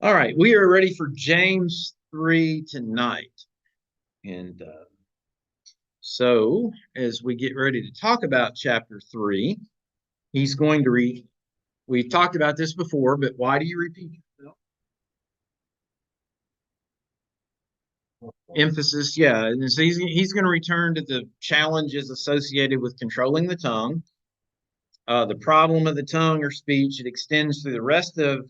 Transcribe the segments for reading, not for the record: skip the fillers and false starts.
All right, we are ready for James 3 tonight. And so, as we get ready to talk about chapter 3, he's going to read. We've talked about this before, but why do you repeat yourself? Emphasis, yeah. And so he's going to return to the challenges associated with controlling the tongue, the problem of the tongue or speech. It extends through the rest of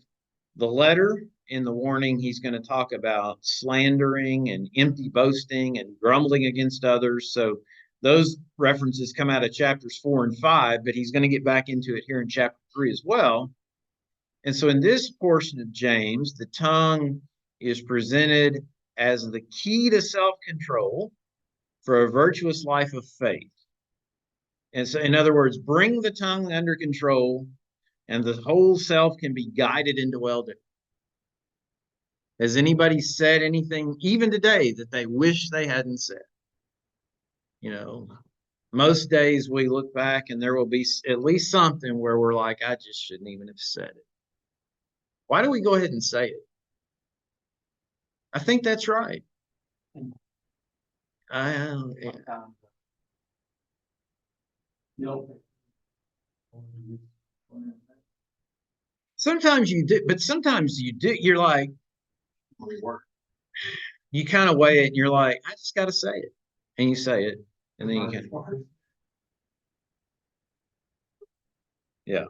the letter. In the warning, he's going to talk about slandering and empty boasting and grumbling against others. So those references come out of chapters 4 and 5, but he's going to get back into it here in chapter 3 as well. And so in this portion of James, the tongue is presented as the key to self-control for a virtuous life of faith. And so, in other words, bring the tongue under control, and the whole self can be guided into well-doing. Has anybody said anything, even today, that they wish they hadn't said? You know, most days we look back and there will be at least something where we're like, I just shouldn't even have said it. Why do we go ahead and say it? I think that's right. I, sometimes you do, but sometimes you do. You're like, you kind of weigh it and you're like, I just got to say it. And you say it. And then you can. Yeah.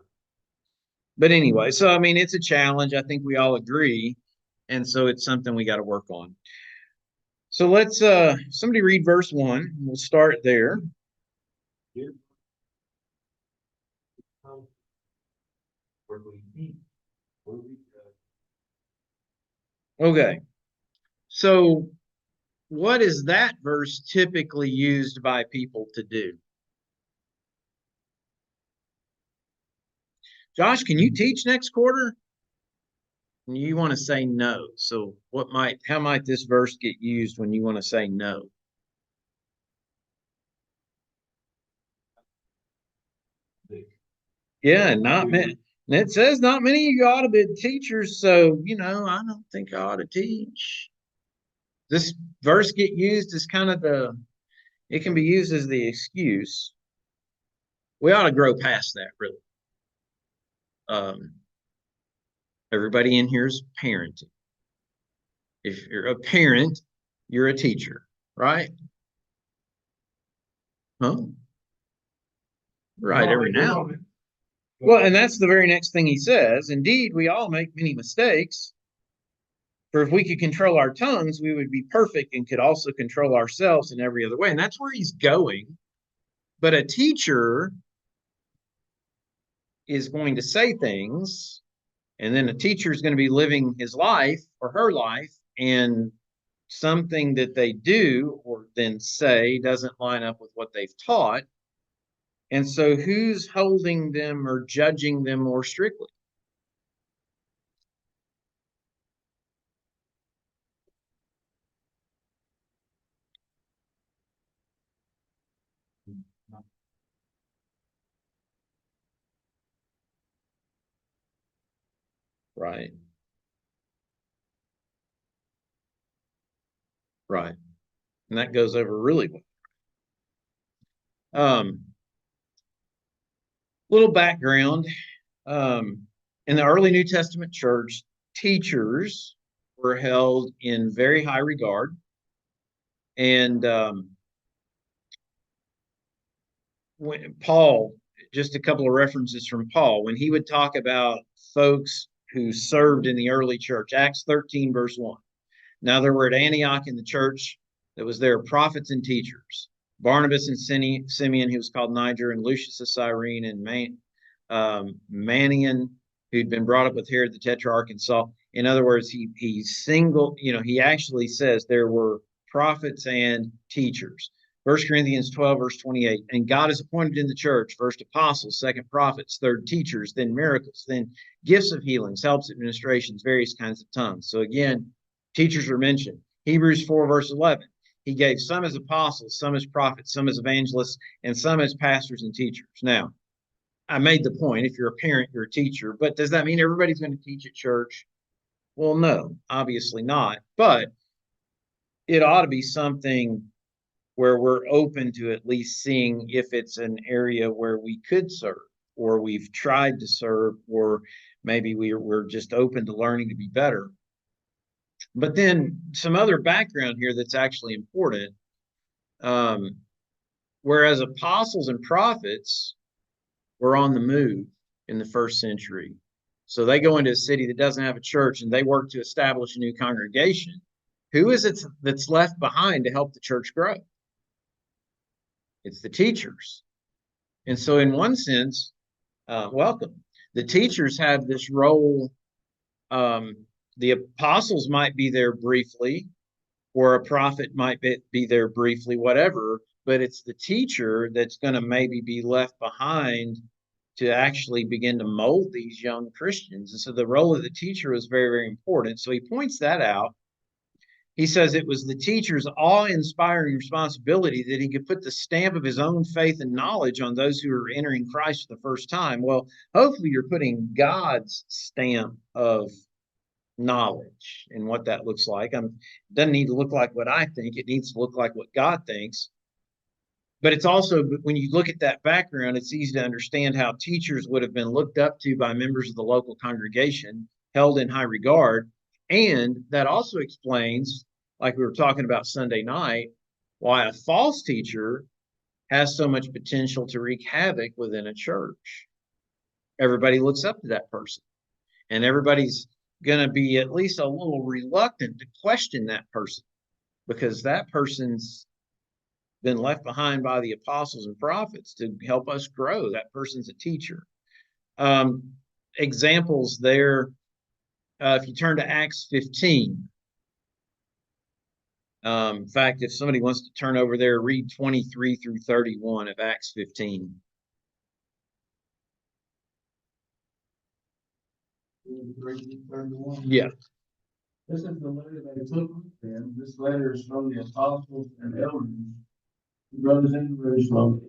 But anyway, so I mean, it's a challenge. I think we all agree. And so it's something we got to work on. So let's somebody read verse 1. We'll start there. Okay. So what is that verse typically used by people to do? Josh, can you teach next quarter? You want to say no. So how might this verse get used when you want to say no? Yeah, not many. It says not many of you ought to be teachers, so I don't think I ought to teach. This verse get used as kind of it can be used as the excuse. We ought to grow past that, really. Everybody in here is parenting. If you're a parent, you're a teacher, right? Huh? Right, every now and then. Well, and that's the very next thing he says. Indeed, we all make many mistakes. For if we could control our tongues, we would be perfect and could also control ourselves in every other way. And that's where he's going. But a teacher is going to say things, and then a teacher is going to be living his life or her life, and something that they do or then say doesn't line up with what they've taught. And so who's holding them or judging them more strictly? Right. Right. And that goes over really well. Little background. In the early New Testament church, teachers were held in very high regard. And when Paul, just a couple of references from Paul, when he would talk about folks who served in the early church, Acts 13, verse 1. Now there were at Antioch in the church that was there prophets and teachers, Barnabas and Simeon, who was called Niger, and Lucius of Cyrene, and Manian, who'd been brought up with Herod the Tetrarch and Saul. In other words, he actually says there were prophets and teachers. 1 Corinthians 12, verse 28. And God has appointed in the church first apostles, second prophets, third teachers, then miracles, then gifts of healings, helps, administrations, various kinds of tongues. So again, teachers are mentioned. Hebrews 4, verse 11. He gave some as apostles, some as prophets, some as evangelists, and some as pastors and teachers. Now, I made the point, if you're a parent, you're a teacher, but does that mean everybody's going to teach at church? Well, no, obviously not. But it ought to be something where we're open to at least seeing if it's an area where we could serve, or we've tried to serve, or maybe we're just open to learning to be better. But then some other background here that's actually important. Um, whereas apostles and prophets were on the move in the first century. So they go into a city that doesn't have a church and they work to establish a new congregation. Who is it that's left behind to help the church grow? It's the teachers. And so, in one sense, welcome. The teachers have this role. The apostles might be there briefly, or a prophet might be there briefly, whatever, but it's the teacher that's going to maybe be left behind to actually begin to mold these young Christians. And so the role of the teacher was very, very important. So he points that out. He says it was the teacher's awe-inspiring responsibility that he could put the stamp of his own faith and knowledge on those who are entering Christ for the first time. Well, hopefully you're putting God's stamp of knowledge and what that looks like. It doesn't need to look like what I think. It needs to look like what God thinks. But it's also, when you look at that background, it's easy to understand how teachers would have been looked up to by members of the local congregation, held in high regard. And that also explains, like we were talking about Sunday night, why a false teacher has so much potential to wreak havoc within a church. Everybody looks up to that person, and everybody's going to be at least a little reluctant to question that person, because that person's been left behind by the apostles and prophets to help us grow. That person's a teacher. Examples there, if you turn to Acts 15. In fact, if somebody wants to turn over there, read 23 through 31 of Acts 15. Yeah. This is the letter they took with them. This letter is from the apostles and elders who rose in Jerusalem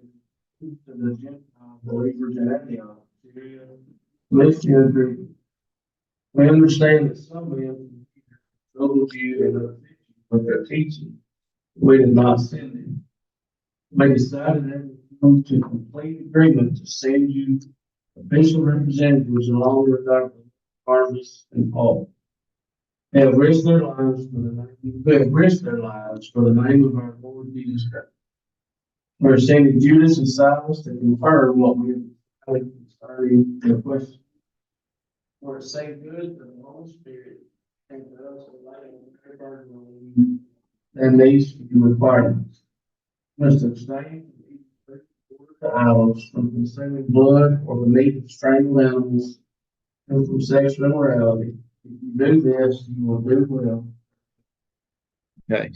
to the Gentile believers in Antioch, Syria, Cilicia, and Greece. We understand that some men troubled you and upset you with their teaching. We did not send them. We decided that we come to complete agreement to send you official representatives along with our Barnabas and Paul. They have risked their lives for the name. They have risked their lives for the name of our Lord Jesus Christ. We're sending Judas and Silas to confirm what we have concerning their question. For the same good of the Holy Spirit and for us to lay on their burden and these requirements. Must abstain from the idols, from consuming blood or the meat of strangled animals, and from sexual immorality. If you do this, you will do well. Okay.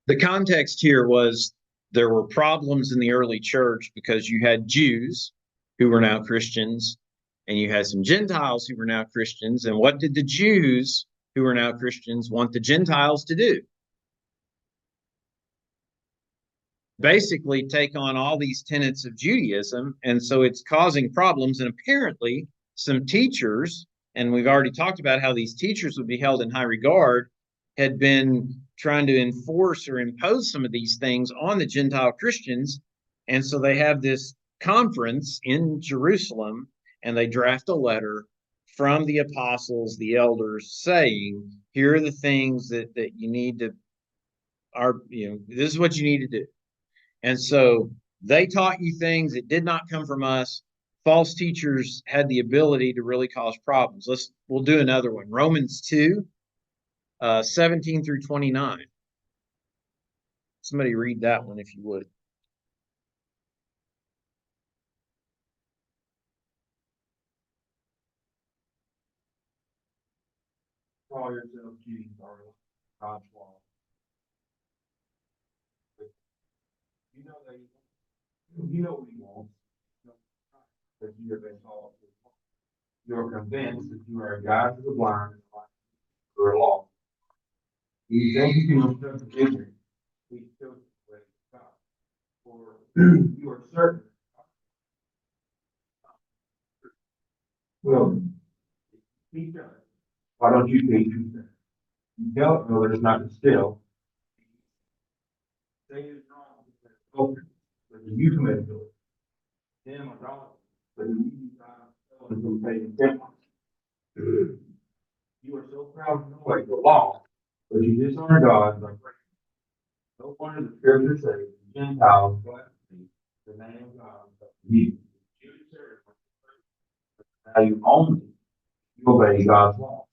The context here was there were problems in the early church because you had Jews who were now Christians, and you had some Gentiles who were now Christians. And what did the Jews who were now Christians want the Gentiles to do? Basically take on all these tenets of Judaism. And so it's causing problems. And apparently some teachers, and we've already talked about how these teachers would be held in high regard, had been trying to enforce or impose some of these things on the Gentile Christians. And so they have this conference in Jerusalem, and they draft a letter from the apostles, the elders, saying, here are the things that you need to, this is what you need to do. And so they taught you things that did not come from us. False teachers had the ability to really cause problems. We'll do another one. Romans 2, 17 through 29. Somebody read that one if you would. Call yourself Jews, or God's law. You know what you want. That you have been called to. You are convinced that you are a guide to the blind and light to the law. You think you can observe the ignorant. We still the way of God. For you are certain. Well, teach us Why don't you teach? You don't know that it's not still. Say it's wrong, but you committed to it. Them or God, but you not paying attention. You are so proud to know the law, but you dishonor God by breaking. No wonder the scripture says the Gentiles blaspheme the name of God. You serve now you only you obey God's law.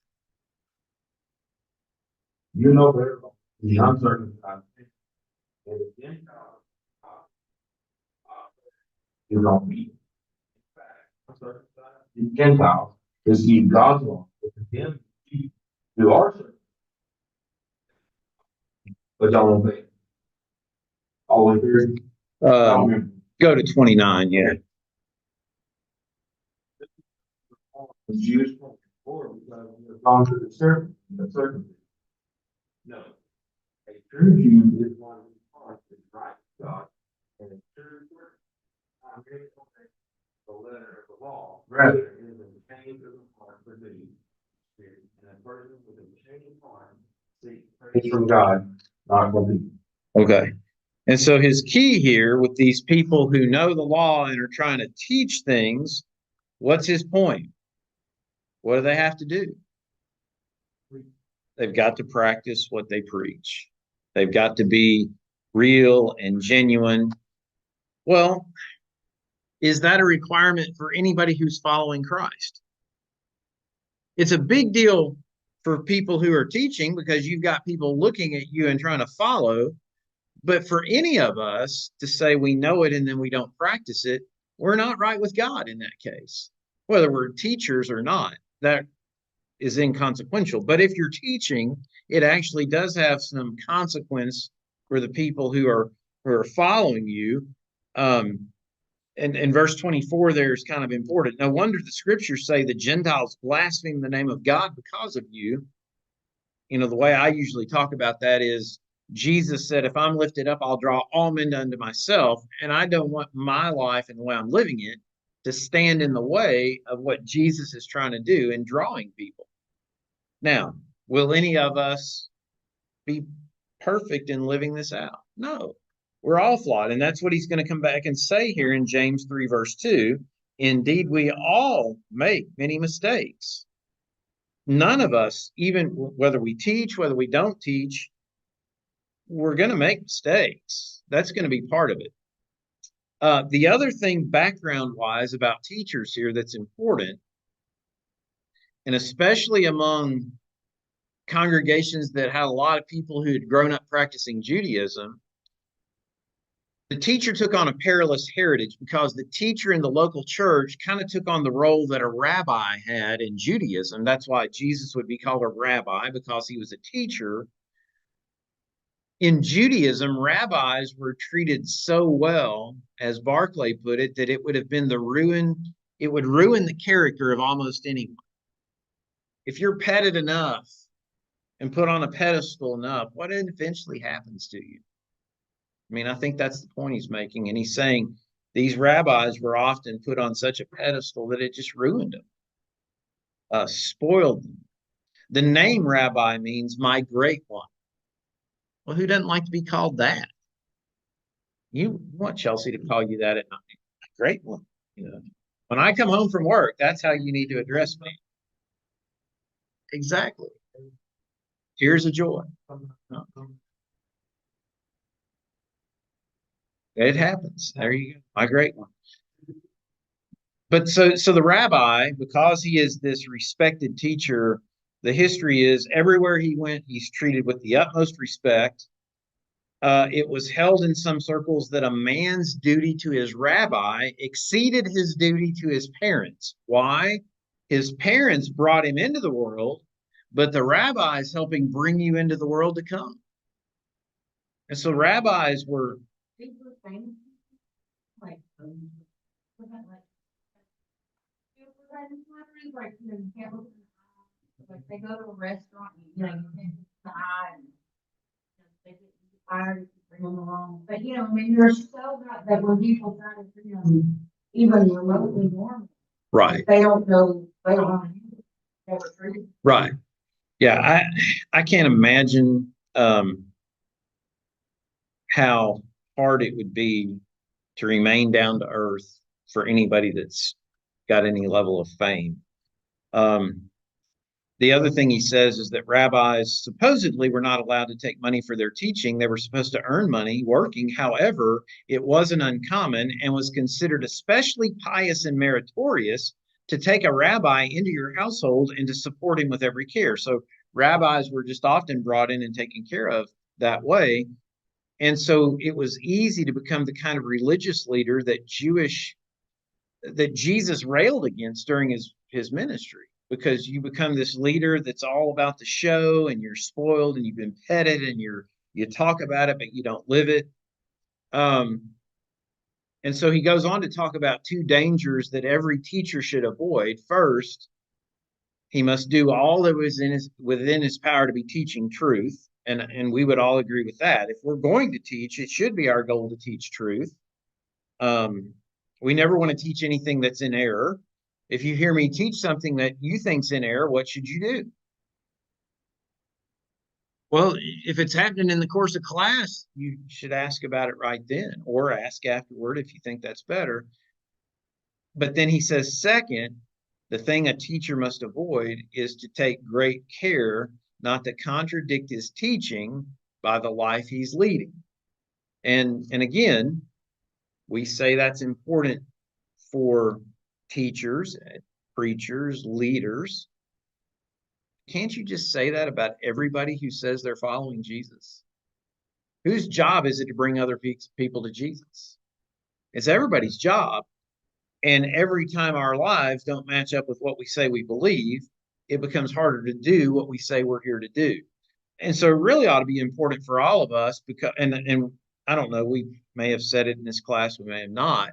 You know better the uncircumcised and the Gentiles you don't be. The Gentiles receive God's law, but condemn you who are circumcised, but don't obey. All in favor? Go to 29, yeah. The Jewish or because we have gone to the circumcision. No. A true Jew is one whose heart is right with God, and a true word. Not merely obey the letter of the law, rather it is a change of the heart produced spirit, and a person with a changed heart seeks praise from God, not from people. Okay. And so his key here with these people who know the law and are trying to teach things, what's his point? What do they have to do? They've got to practice what they preach. They've got to be real and genuine. Well, is that a requirement for anybody who's following Christ? It's a big deal for people who are teaching because you've got people looking at you and trying to follow. But for any of us to say we know it and then we don't practice it, we're not right with God in that case. Whether we're teachers or not, that is inconsequential. But if you're teaching, it actually does have some consequence for the people who are following you. And in verse 24, there's kind of important. No wonder the scriptures say the Gentiles blaspheme the name of God because of you. You know, the way I usually talk about that is Jesus said, if I'm lifted up, I'll draw all men unto myself. And I don't want my life and the way I'm living it to stand in the way of what Jesus is trying to do in drawing people. Now, will any of us be perfect in living this out? No, we're all flawed. And that's what he's going to come back and say here in James 3, verse 2. Indeed, we all make many mistakes. None of us, even whether we teach, whether we don't teach, we're going to make mistakes. That's going to be part of it. The other thing background-wise about teachers here that's important, and especially among congregations that had a lot of people who had grown up practicing Judaism, the teacher took on a perilous heritage because the teacher in the local church kind of took on the role that a rabbi had in Judaism. That's why Jesus would be called a rabbi, because he was a teacher. In Judaism, rabbis were treated so well, as Barclay put it, that it would have been it would ruin the character of almost anyone. If you're petted enough and put on a pedestal enough, what eventually happens to you? I mean, I think that's the point he's making. And he's saying these rabbis were often put on such a pedestal that it just ruined them, spoiled them. The name rabbi means my great one. Well, who doesn't like to be called that? You want Chelsea to call you that at night. Great one. You know, when I come home from work, that's how you need to address me. Exactly. Tears of joy. It happens. There you go. My great one. But so the rabbi, because he is this respected teacher, the history is everywhere he went, he's treated with the utmost respect. It was held in some circles that a man's duty to his rabbi exceeded his duty to his parents. Why? His parents brought him into the world, but the rabbi is helping bring you into the world to come. And so rabbis were like they go to a restaurant, you know, you can decide and they get fired if you bring them along. But you know, I mean, there's so that when people try to bring them even remotely normal, right. They don't know how to use it. Right. Yeah, I can't imagine how hard it would be to remain down to earth for anybody that's got any level of fame. Um, the other thing he says is that rabbis supposedly were not allowed to take money for their teaching. They were supposed to earn money working. However, it wasn't uncommon and was considered especially pious and meritorious to take a rabbi into your household and to support him with every care. So rabbis were just often brought in and taken care of that way. And so it was easy to become the kind of religious leader that Jesus railed against during his ministry, because you become this leader that's all about the show and you're spoiled and you've been petted and you talk about it but you don't live it. Um, and so he goes on to talk about two dangers that every teacher should avoid. First, he must do all that was within his power to be teaching truth. And we would all agree with that. If we're going to teach, it should be our goal to teach truth. Um, we never want to teach anything that's in error. If you hear me teach something that you think's in error, what should you do? Well, if it's happening in the course of class, you should ask about it right then, or ask afterward if you think that's better. But then he says, second, the thing a teacher must avoid is to take great care not to contradict his teaching by the life he's leading. And again, we say that's important for teachers, preachers, leaders. Can't you just say that about everybody who says they're following Jesus? Whose job is it to bring other people to Jesus? It's everybody's job. And every time our lives don't match up with what we say we believe, it becomes harder to do what we say we're here to do. And so it really ought to be important for all of us because, and I don't know, we may have said it in this class, we may have not,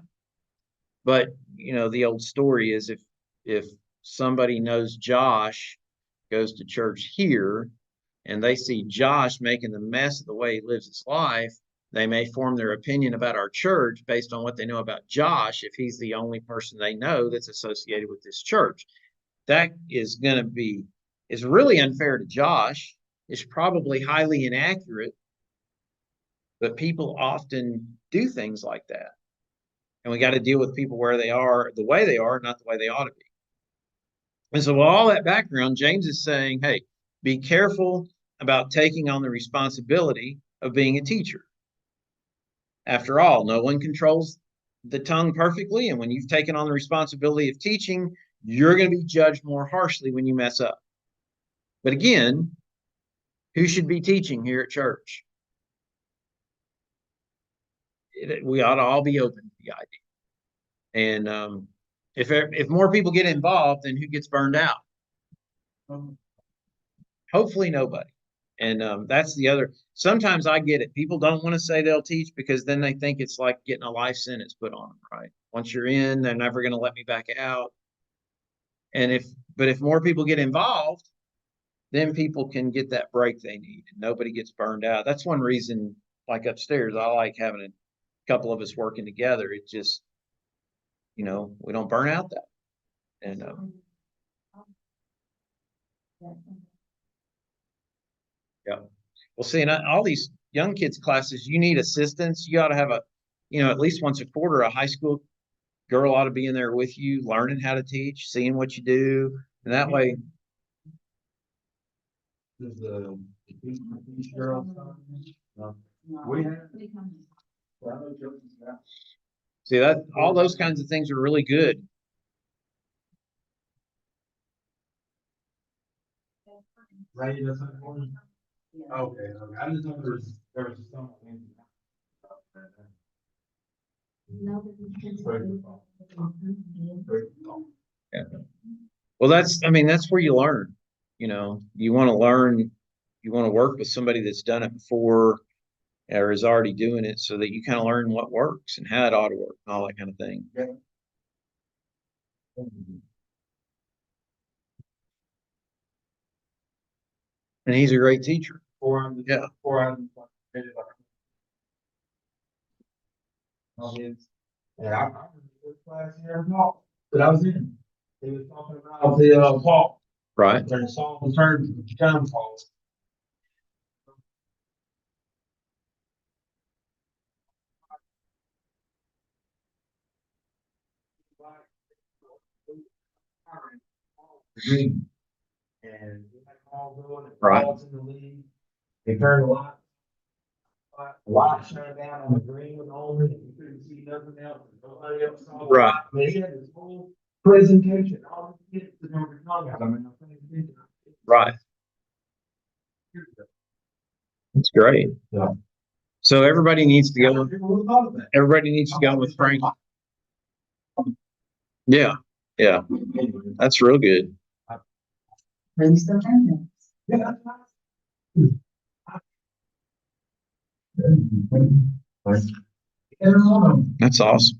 but the old story is if somebody knows Josh goes to church here and they see Josh making the mess of the way he lives his life, they may form their opinion about our church based on what they know about Josh if he's the only person they know that's associated with this church. That is really unfair to Josh. It's probably highly inaccurate, but people often do things like that. And we got to deal with people where they are, the way they are, not the way they ought to be. And so, with all that background, James is saying, hey, be careful about taking on the responsibility of being a teacher. After all, no one controls the tongue perfectly. And when you've taken on the responsibility of teaching, you're going to be judged more harshly when you mess up. But again, who should be teaching here at church? We ought to all be open to the idea. And if more people get involved, then who gets burned out? Hopefully nobody. And that's the other. Sometimes I get it. People don't want to say they'll teach because then they think it's like getting a life sentence put on them, right? Once you're in, they're never going to let me back out. But if more people get involved, then people can get that break they need and nobody gets burned out. That's one reason, like upstairs, I like having a couple of us working together. It just, we don't burn out that. And yeah. Well, see, in all these young kids classes, you need assistance. You ought to have at least once a quarter, a high school girl ought to be in there with you, learning how to teach, seeing what you do. And that way, Does the girl? We have. see that all those kinds of things are really good. Right, that's important. Okay, I just know there was something. Yeah. Well, that's where you learn. You want to learn, you want to work with somebody that's done it before or is already doing it so that you kind of learn what works and how it ought to work and all that kind of thing. Yeah. And he's a great teacher. Yeah. Yeah, I remember this class here, Paul, that I was in. He was talking about the Paul. Right. There's a song turned downfall. Green. And we had them all going, the Right. balls in the league. They turned the light shine down on the green with only, you couldn't see nothing else, nobody else saw. The Right. light. But he had this whole presentation, all the kids that never tongue out. I mean, I'm thinking, Right. That's great. Yeah. So everybody needs to go. People would have thought of that. Everybody needs to go with Frank. Yeah. Yeah. That's real good. Bring some friends. Yeah, that's nice. That's awesome.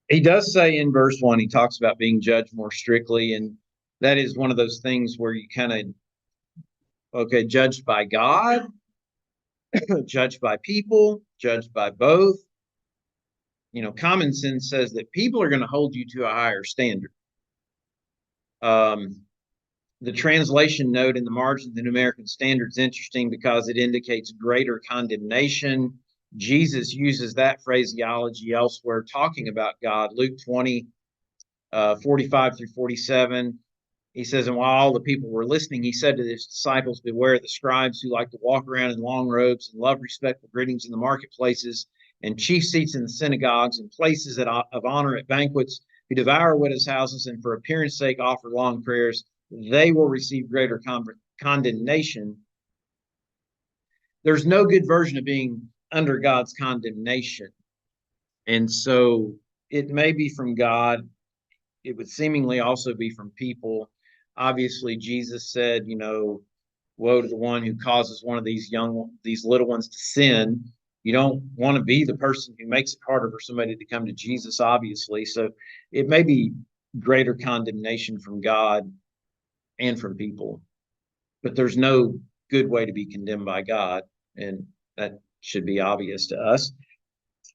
He does say in verse 1, he talks about being judged more strictly, and that is one of those things where you kind of, okay, judged by God, judged by people, judged by both. You know, common sense says that people are going to hold you to a higher standard. The translation note in the margin of the New American Standard is interesting because it indicates greater condemnation. Jesus uses that phraseology elsewhere, talking about God. Luke 20, 45 through 47. He says, and while all the people were listening, he said to his disciples, beware the scribes who like to walk around in long robes and love respectful greetings in the marketplaces and chief seats in the synagogues and places of honor at banquets, who devour widows' houses and for appearance sake offer long prayers. They will receive greater condemnation. There's no good version of being under God's condemnation. And so it may be from God. It would seemingly also be from people. Obviously, Jesus said, you know, woe to the one who causes one of these little ones to sin. You don't want to be the person who makes it harder for somebody to come to Jesus, obviously. So it may be greater condemnation from God and from people, but there's no good way to be condemned by God. And that should be obvious to us.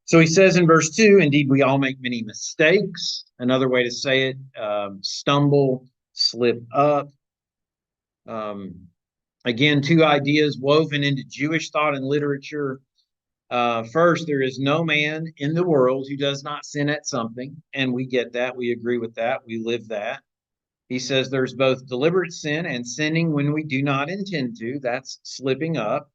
So he says in verse 2, indeed, we all make many mistakes. Another way to say it, stumble, slip up. Again, two ideas woven into Jewish thought and literature. First, there is no man in the world who does not sin at something. And we get that. We agree with that. We live that. He says there's both deliberate sin and sinning when we do not intend to. That's slipping up.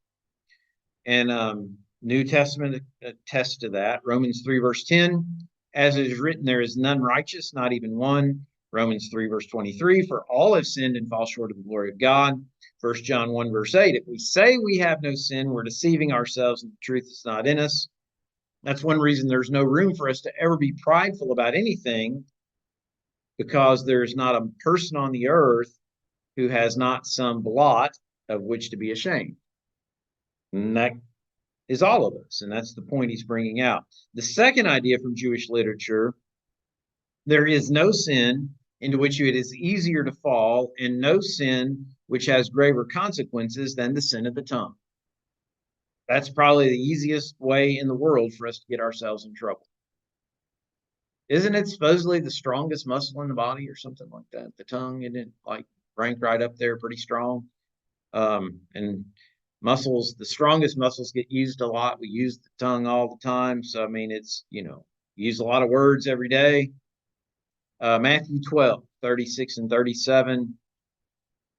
And New Testament attests to that. Romans 3, verse 10, as it is written, there is none righteous, not even one. Romans 3, verse 23, for all have sinned and fall short of the glory of God. 1 John 1, verse 8, if we say we have no sin, we're deceiving ourselves and the truth is not in us. That's one reason there's no room for us to ever be prideful about anything, because there's not a person on the earth who has not some blot of which to be ashamed. And that is all of us. And that's the point he's bringing out. The second idea from Jewish literature, there is no sin into which it is easier to fall, and no sin which has graver consequences than the sin of the tongue. That's probably the easiest way in the world for us to get ourselves in trouble. Isn't it supposedly the strongest muscle in the body or something like that? The tongue, isn't it like ranked right up there, pretty strong? And muscles, the strongest muscles get used a lot. We use the tongue all the time. So, I mean, it's, use a lot of words every day. Matthew 12, 36 and 37.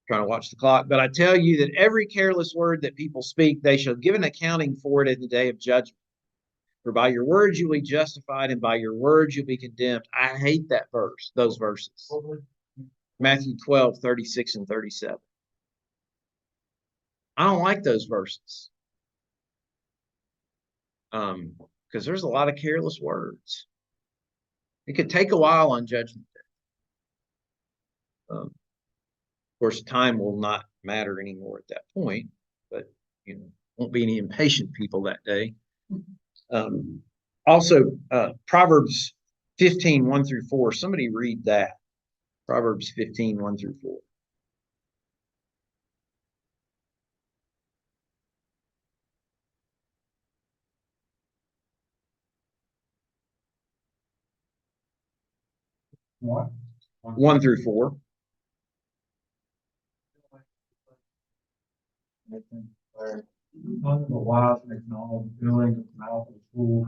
Trying to watch the clock. But I tell you that every careless word that people speak, they shall give an accounting for it in the day of judgment. For by your words you'll be justified, and by your words you'll be condemned. I hate that verse, those verses. Matthew 12, 36 and 37. I don't like those verses. Because there's a lot of careless words. It could take a while on Judgment Day. Of course, time will not matter anymore at that point, but won't be any impatient people that day. Also, Proverbs 15, 1 through 4. Somebody read that. Proverbs 15, 1 through 4. What? 1 through 4. I think where none of the wise and acknowledge filling of mouth of fool,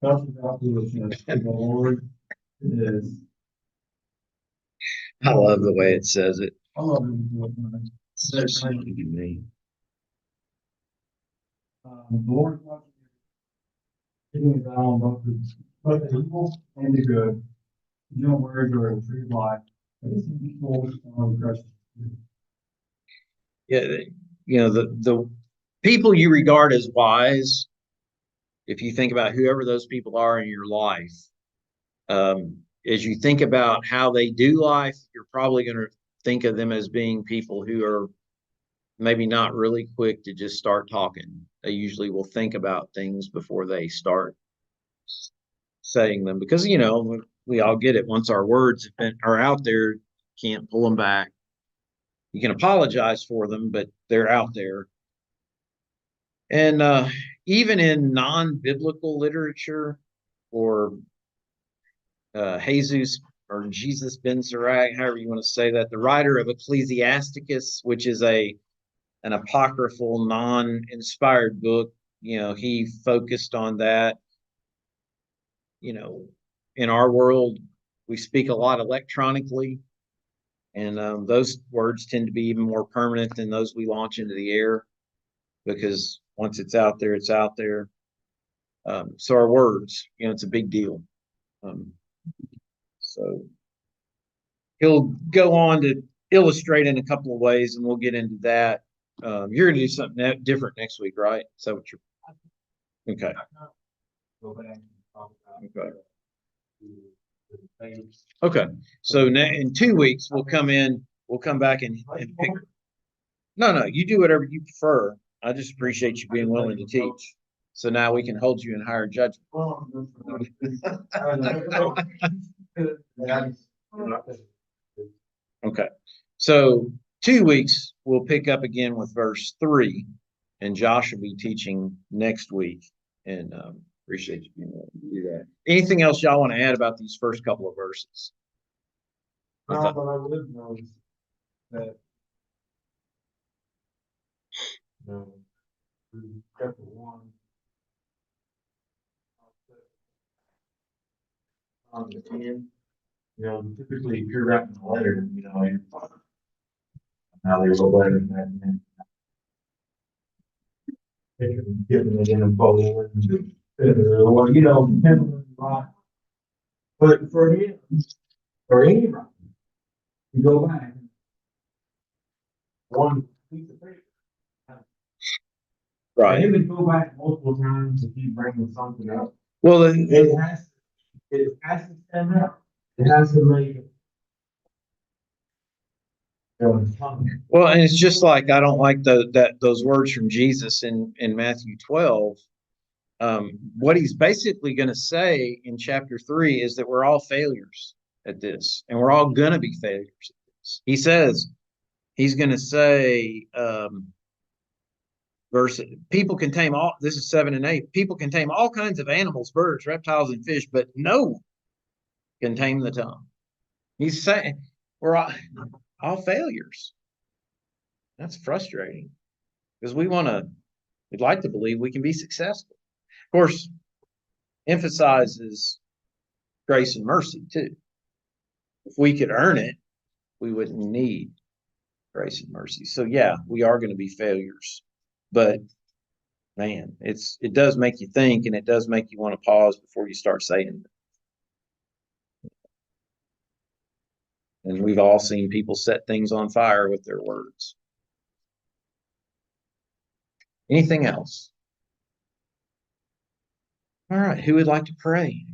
such is our foolishness, and the Lord is. I love the way it says it. I love it. So silly to me. The Lord watches getting it down both the evil and the good. No words are a tree of life, but it's evil and precious. Yeah, the people you regard as wise, if you think about whoever those people are in your life, as you think about how they do life, you're probably going to think of them as being people who are maybe not really quick to just start talking. They usually will think about things before they start saying them, because we all get it. Once our words are out there, can't pull them back. You can apologize for them, but they're out there. And even in non-biblical literature, or Jesus or Jesus ben Sirach, however you want to say that, the writer of Ecclesiasticus, which is an apocryphal, non-inspired book, he focused on that. In our world, we speak a lot electronically, and those words tend to be even more permanent than those we launch into the air, because once it's out there, it's out there. So our words, it's a big deal. So he'll go on to illustrate in a couple of ways, and we'll get into that. You're going to do something different next week, right? So what you're okay. Go back and talk about Okay. the things. Okay. So in 2 weeks, we'll come back and pick. No, you do whatever you prefer. I just appreciate you being willing to teach. So now we can hold you in higher judgment. Okay. So 2 weeks, we'll pick up again with verse 3, and Josh will be teaching next week. And appreciate you being willing to do that. Anything else y'all want to add about these first couple of verses? But I would know that, chapter 1, on the 10, typically if you're writing a letter, how they wrote letters back then. Giving it in a bowl or, but for him, or anybody, you go back, one piece of paper. Right. Him would go back multiple times to keep bringing something up. Well, then, It has to stand out. It has to make it. well, and it's just like, I don't like those words from Jesus in Matthew 12. What he's basically going to say in chapter 3 is that we're all failures at this, and we're all going to be failures at this. He says, he's going to say, people can tame all, this is 7 and 8, people can tame all kinds of animals, birds, reptiles, and fish, but no one can tame the tongue. He's saying we're all failures. That's frustrating, because we'd like to believe we can be successful. Of course, emphasizes grace and mercy too. If we could earn it, we wouldn't need grace and mercy. So yeah, we are going to be failures, but man, it does make you think, and it does make you want to pause before you start saying it. And we've all seen people set things on fire with their words. Anything else? All right, who would like to pray?